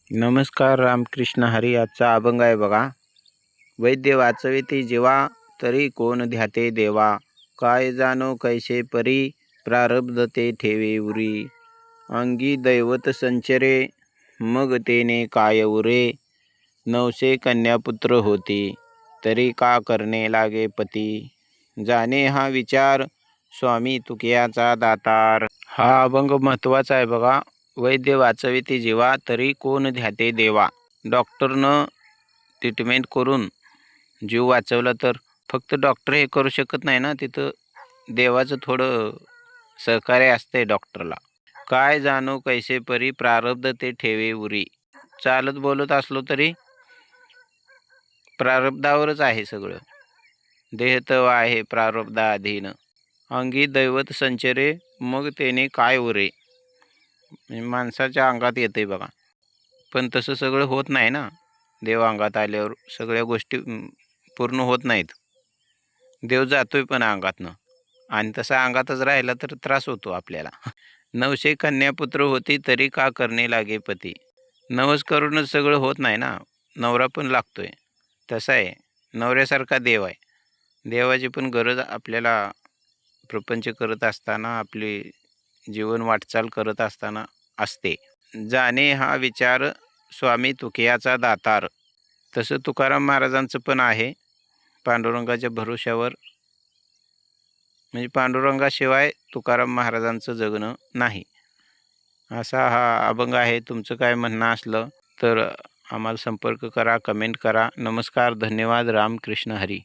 नमस्कार. रामकृष्ण हरी. आजचा अभंग आहे बघा. वैद्य वाचविते जीवा, तरी कोण ध्याते देवा. काय जाणो कैसे परी, प्रारब्ध ते ठेवे उरी. अंगी दैवत संचरे, मग तेने काय उरे. 900 कन्यापुत्र होती, तरी का करणे लागे पती. जाणे हा विचार, स्वामी तुकयाचा दातार. हा अभंग महत्त्वाचा आहे बघा. वैद्य वाचविते जीवा, तरी कोण ध्याते देवा. डॉक्टरनं ट्रीटमेंट करून जीव वाचवला तर फक्त डॉक्टर हे करू शकत नाही ना, तिथं देवाचं थोडं सहकार्य असते डॉक्टरला. काय जाणो कैसे परी, प्रारब्ध ते ठेवे उरी. चालत बोलत असलो तरी प्रारब्धावरच आहे सगळं. देह तव आहे प्रारब्धाधीन, अंगी दैवत संचरे, मग तेने काय उरे. माणसाच्या अंगात येते बघा, पण तसं सगळं होत नाही ना. देव अंगात आल्यावर सगळ्या गोष्टी पूर्ण होत नाहीत. देव जातोय पण अंगातनं, आणि तसा अंगातच राहिला तर त्रास होतो आपल्याला. 900 कन्यापुत्र होती, तरी का करणे लागे पती. नवस करूनच सगळं होत नाही ना, नवरा पण लागतोय. तसा आहे, नवऱ्यासारखा देव आहे. देवाची पण गरज आपल्याला प्रपंच करत असताना, आपली जीवन वाटचाल करत असताना असते. जाणे हा विचार, स्वामी तुकयाचा दातार. तसं तुकाराम महाराजांचं पण आहे. पांडुरंगाच्या भरोश्यावर, म्हणजे पांडुरंगाशिवाय तुकाराम महाराजांचं जगणं नाही. असा हा अभंग आहे. तुमचं काय म्हणणं असलं तर आम्हाला संपर्क करा, कमेंट करा. नमस्कार, धन्यवाद. रामकृष्ण हरी.